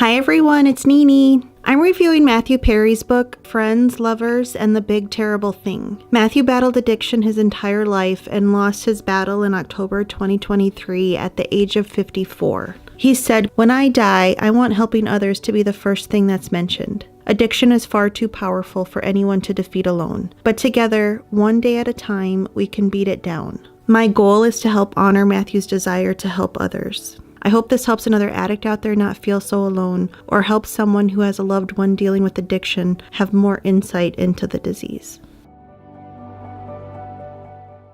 Hi everyone, it's Nini. I'm reviewing Matthew Perry's book, Friends, Lovers, and the Big Terrible Thing. Matthew battled addiction his entire life and lost his battle in October 2023 at the age of 54. He said, "When I die, I want helping others to be the first thing that's mentioned. Addiction is far too powerful for anyone to defeat alone. But together, one day at a time, we can beat it down." My goal is to help honor Matthew's desire to help others. I hope this helps another addict out there not feel so alone, or helps someone who has a loved one dealing with addiction have more insight into the disease.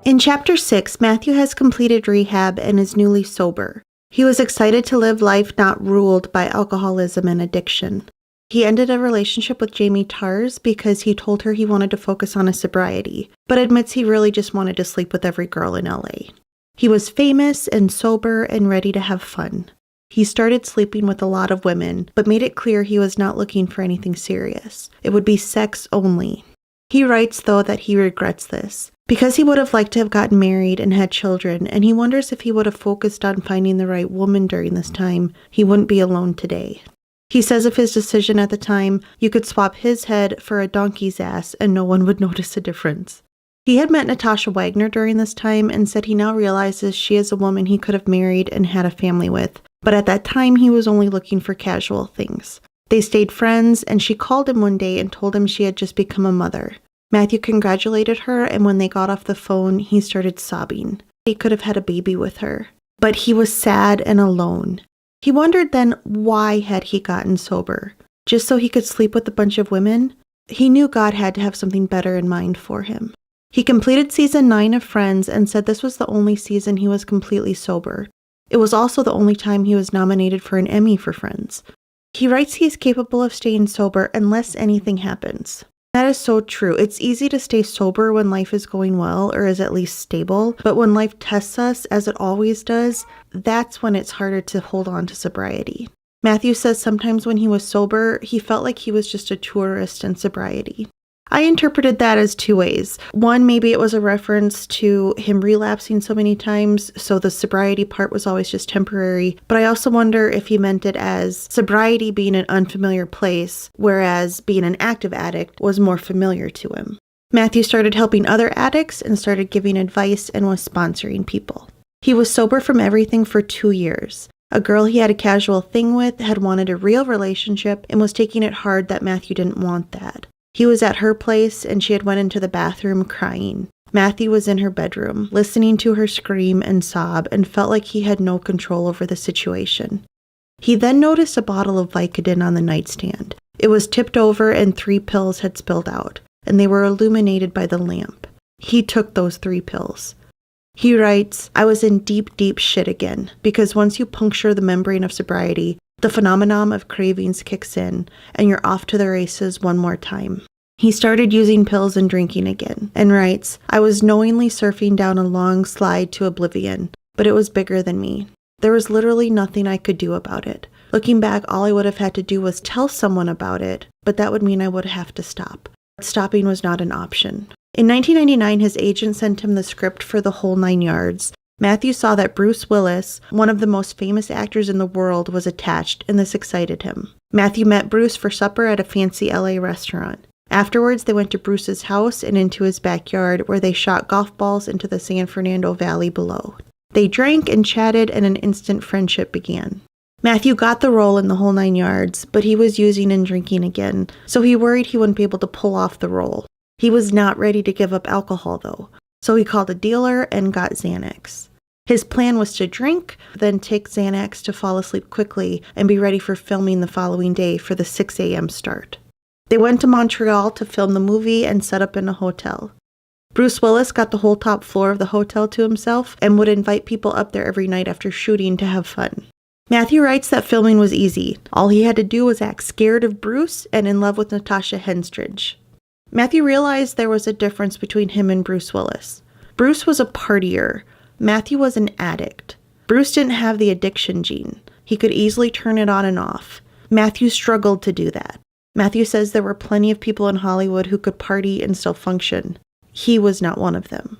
In Chapter 6, Matthew has completed rehab and is newly sober. He was excited to live life not ruled by alcoholism and addiction. He ended a relationship with Jamie Tars because he told her he wanted to focus on his sobriety, but admits he really just wanted to sleep with every girl in LA. He was famous and sober and ready to have fun. He started sleeping with a lot of women, but made it clear he was not looking for anything serious. It would be sex only. He writes, though, that he regrets this, because he would have liked to have gotten married and had children, and he wonders if he would have focused on finding the right woman during this time, he wouldn't be alone today. He says of his decision at the time, you could swap his head for a donkey's ass and no one would notice a difference. He had met Natasha Wagner during this time and said he now realizes she is a woman he could have married and had a family with, but at that time he was only looking for casual things. They stayed friends, and she called him one day and told him she had just become a mother. Matthew congratulated her, and when they got off the phone, he started sobbing. He could have had a baby with her, but he was sad and alone. He wondered then, why had he gotten sober? Just so he could sleep with a bunch of women? He knew God had to have something better in mind for him. He completed season 9 of Friends and said this was the only season he was completely sober. It was also the only time he was nominated for an Emmy for Friends. He writes he is capable of staying sober unless anything happens. That is so true. It's easy to stay sober when life is going well or is at least stable, but when life tests us, as it always does, that's when it's harder to hold on to sobriety. Matthew says sometimes when he was sober, he felt like he was just a tourist in sobriety. I interpreted that as two ways. One, maybe it was a reference to him relapsing so many times, so the sobriety part was always just temporary. But I also wonder if he meant it as sobriety being an unfamiliar place, whereas being an active addict was more familiar to him. Matthew started helping other addicts and started giving advice and was sponsoring people. He was sober from everything for 2 years. A girl he had a casual thing with had wanted a real relationship and was taking it hard that Matthew didn't want that. He was at her place and she had went into the bathroom crying. Matthew was in her bedroom, listening to her scream and sob, and felt like he had no control over the situation. He then noticed a bottle of Vicodin on the nightstand. It was tipped over and 3 pills had spilled out, and they were illuminated by the lamp. He took those 3 pills. He writes, "I was in deep, deep shit again, because once you puncture the membrane of sobriety, the phenomenon of cravings kicks in, and you're off to the races one more time." He started using pills and drinking again, and writes, "I was knowingly surfing down a long slide to oblivion, but it was bigger than me. There was literally nothing I could do about it. Looking back, all I would have had to do was tell someone about it, but that would mean I would have to stop. Stopping was not an option." In 1999, his agent sent him the script for The Whole 9 Yards. Matthew saw that Bruce Willis, one of the most famous actors in the world, was attached, and this excited him. Matthew met Bruce for supper at a fancy LA restaurant. Afterwards, they went to Bruce's house and into his backyard, where they shot golf balls into the San Fernando Valley below. They drank and chatted, and an instant friendship began. Matthew got the role in The Whole 9 Yards, but he was using and drinking again, so he worried he wouldn't be able to pull off the role. He was not ready to give up alcohol, though, so he called a dealer and got Xanax. His plan was to drink, then take Xanax to fall asleep quickly and be ready for filming the following day for the 6 a.m. start. They went to Montreal to film the movie and set up in a hotel. Bruce Willis got the whole top floor of the hotel to himself and would invite people up there every night after shooting to have fun. Matthew writes that filming was easy. All he had to do was act scared of Bruce and in love with Natasha Henstridge. Matthew realized there was a difference between him and Bruce Willis. Bruce was a partier. Matthew was an addict. Bruce didn't have the addiction gene. He could easily turn it on and off. Matthew struggled to do that. Matthew says there were plenty of people in Hollywood who could party and still function. He was not one of them.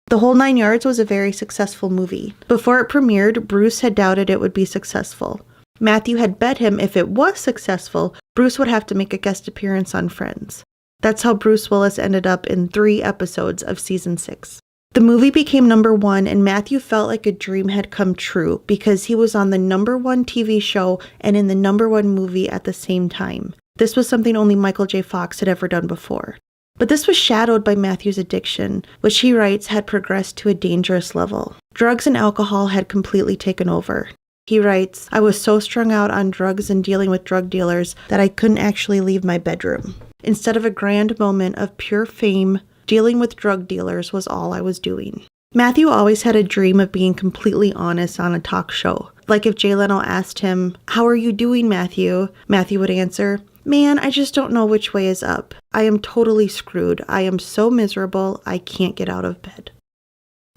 The Whole 9 Yards was a very successful movie. Before it premiered, Bruce had doubted it would be successful. Matthew had bet him if it was successful, Bruce would have to make a guest appearance on Friends. That's how Bruce Willis ended up in 3 episodes of season 6. The movie became #1 and Matthew felt like a dream had come true because he was on the #1 TV show and in the #1 movie at the same time. This was something only Michael J. Fox had ever done before. But this was shadowed by Matthew's addiction, which he writes had progressed to a dangerous level. Drugs and alcohol had completely taken over. He writes, "I was so strung out on drugs and dealing with drug dealers that I couldn't actually leave my bedroom. Instead of a grand moment of pure fame, dealing with drug dealers was all I was doing." Matthew always had a dream of being completely honest on a talk show. Like if Jay Leno asked him, "How are you doing, Matthew?" Matthew would answer, "Man, I just don't know which way is up. I am totally screwed. I am so miserable, I can't get out of bed."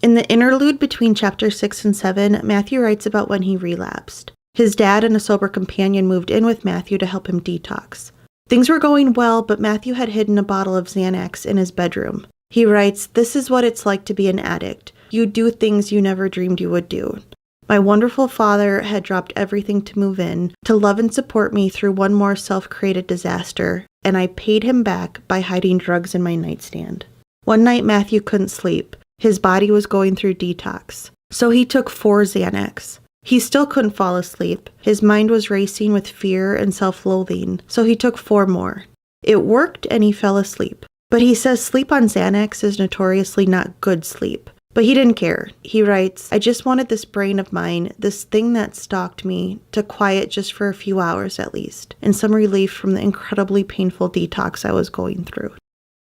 In the interlude between chapter 6 and 7, Matthew writes about when he relapsed. His dad and a sober companion moved in with Matthew to help him detox. Things were going well, but Matthew had hidden a bottle of Xanax in his bedroom. He writes, "This is what it's like to be an addict. You do things you never dreamed you would do. My wonderful father had dropped everything to move in, to love and support me through one more self-created disaster, and I paid him back by hiding drugs in my nightstand." One night Matthew couldn't sleep. His body was going through detox. So he took 4 Xanax. He still couldn't fall asleep. His mind was racing with fear and self-loathing, so he took 4 more. It worked and he fell asleep. But he says sleep on Xanax is notoriously not good sleep. But he didn't care. He writes, "I just wanted this brain of mine, this thing that stalked me, to quiet just for a few hours at least, and some relief from the incredibly painful detox I was going through."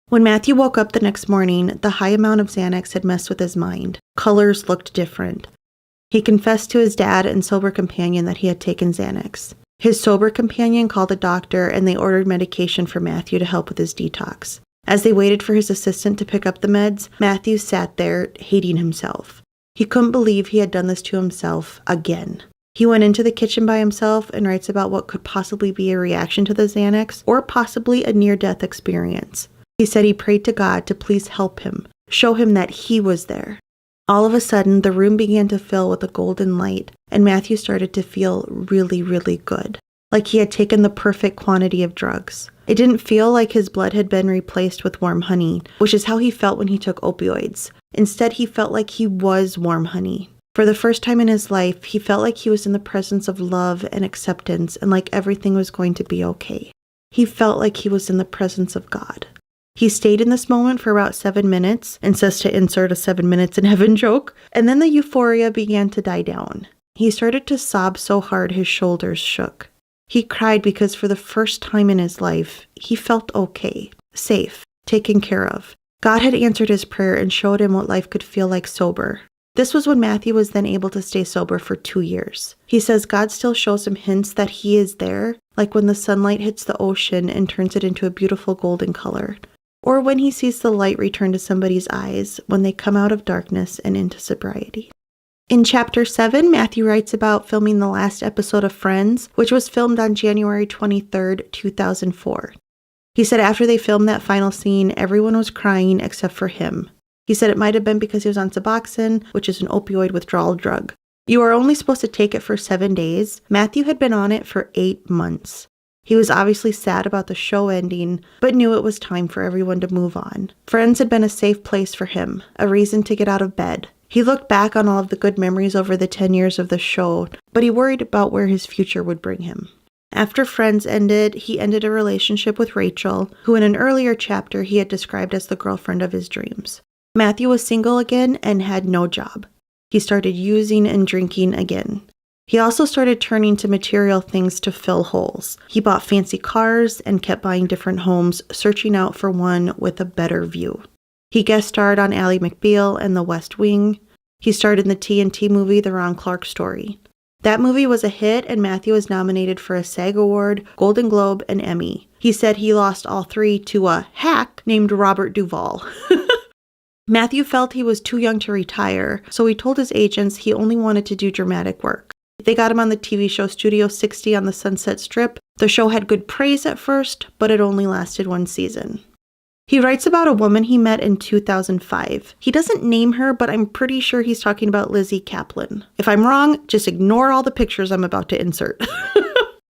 When Matthew woke up the next morning, the high amount of Xanax had messed with his mind. Colors looked different. He confessed to his dad and sober companion that he had taken Xanax. His sober companion called a doctor and they ordered medication for Matthew to help with his detox. As they waited for his assistant to pick up the meds, Matthew sat there, hating himself. He couldn't believe he had done this to himself again. He went into the kitchen by himself and writes about what could possibly be a reaction to the Xanax or possibly a near-death experience. He said he prayed to God to please help him, show him that he was there. All of a sudden, the room began to fill with a golden light, and Matthew started to feel really, really good, like he had taken the perfect quantity of drugs. It didn't feel like his blood had been replaced with warm honey, which is how he felt when he took opioids. Instead, he felt like he was warm honey. For the first time in his life, he felt like he was in the presence of love and acceptance and like everything was going to be okay. He felt like he was in the presence of God. He stayed in this moment for about 7 minutes and says to insert a 7 minutes in heaven joke, and then the euphoria began to die down. He started to sob so hard his shoulders shook. He cried because for the first time in his life, he felt okay, safe, taken care of. God had answered his prayer and showed him what life could feel like sober. This was when Matthew was then able to stay sober for 2 years. He says God still shows him hints that he is there, like when the sunlight hits the ocean and turns it into a beautiful golden color. Or when he sees the light return to somebody's eyes when they come out of darkness and into sobriety. In chapter 7, Matthew writes about filming the last episode of Friends, which was filmed on January 23rd, 2004. He said after they filmed that final scene, everyone was crying except for him. He said it might have been because he was on Suboxone, which is an opioid withdrawal drug. You are only supposed to take it for 7 days. Matthew had been on it for 8 months. He was obviously sad about the show ending, but knew it was time for everyone to move on. Friends had been a safe place for him, a reason to get out of bed. He looked back on all of the good memories over the 10 years of the show, but he worried about where his future would bring him. After Friends ended, he ended a relationship with Rachel, who in an earlier chapter he had described as the girlfriend of his dreams. Matthew was single again and had no job. He started using and drinking again. He also started turning to material things to fill holes. He bought fancy cars and kept buying different homes, searching out for one with a better view. He guest starred on Ally McBeal and The West Wing. He starred in the TNT movie The Ron Clark Story. That movie was a hit and Matthew was nominated for a SAG Award, Golden Globe, and Emmy. He said he lost all 3 to a hack named Robert Duvall. Matthew felt he was too young to retire, so he told his agents he only wanted to do dramatic work. They got him on the TV show Studio 60 on the Sunset Strip. The show had good praise at first, but it only lasted 1 season. He writes about a woman he met in 2005. He doesn't name her, but I'm pretty sure he's talking about Lizzie Kaplan. If I'm wrong, just ignore all the pictures I'm about to insert.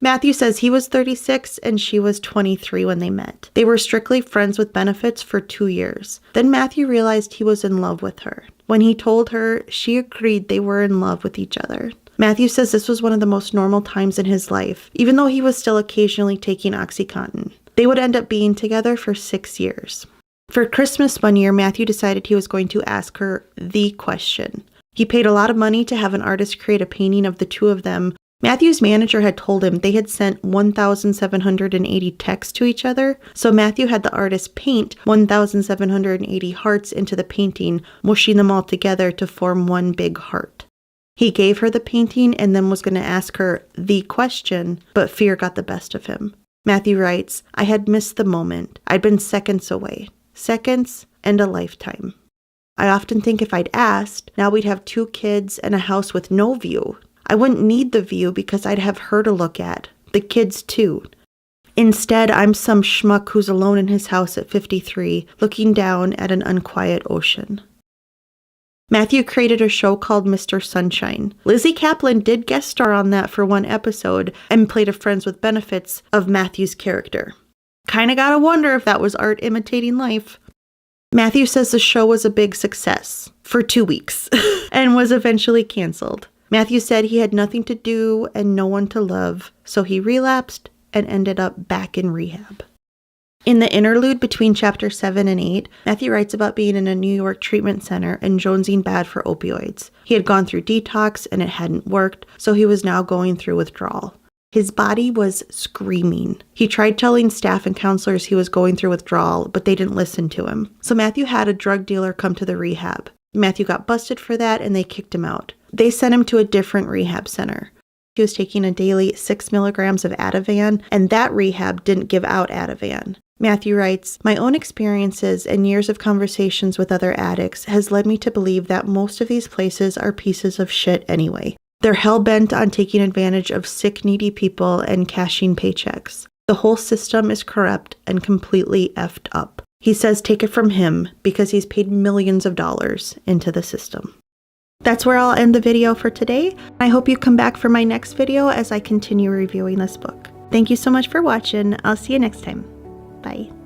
Matthew says he was 36 and she was 23 when they met. They were strictly friends with benefits for 2 years. Then Matthew realized he was in love with her. When he told her, she agreed they were in love with each other. Matthew says this was one of the most normal times in his life, even though he was still occasionally taking OxyContin. They would end up being together for 6 years. For Christmas one year, Matthew decided he was going to ask her the question. He paid a lot of money to have an artist create a painting of the two of them. Matthew's manager had told him they had sent 1,780 texts to each other, so Matthew had the artist paint 1,780 hearts into the painting, mushing them all together to form one big heart. He gave her the painting and then was going to ask her the question, but fear got the best of him. Matthew writes, "I had missed the moment. I'd been seconds away. Seconds and a lifetime. I often think if I'd asked, now we'd have 2 kids and a house with no view. I wouldn't need the view because I'd have her to look at. The kids too. Instead, I'm some schmuck who's alone in his house at 53, looking down at an unquiet ocean." Matthew created a show called Mr. Sunshine. Lizzie Kaplan did guest star on that for one episode and played a Friends with Benefits of Matthew's character. Kinda gotta wonder if that was art imitating life. Matthew says the show was a big success for 2 weeks and was eventually canceled. Matthew said he had nothing to do and no one to love, so he relapsed and ended up back in rehab. In the interlude between chapter 7 and 8, Matthew writes about being in a New York treatment center and jonesing bad for opioids. He had gone through detox and it hadn't worked, so he was now going through withdrawal. His body was screaming. He tried telling staff and counselors he was going through withdrawal, but they didn't listen to him. So Matthew had a drug dealer come to the rehab. Matthew got busted for that and they kicked him out. They sent him to a different rehab center. He was taking a daily 6 milligrams of Ativan, and that rehab didn't give out Ativan. Matthew writes, "My own experiences and years of conversations with other addicts has led me to believe that most of these places are pieces of shit anyway. They're hell-bent on taking advantage of sick, needy people and cashing paychecks. The whole system is corrupt and completely effed up." He says take it from him because he's paid millions of dollars into the system. That's where I'll end the video for today. I hope you come back for my next video as I continue reviewing this book. Thank you so much for watching. I'll see you next time. Bye.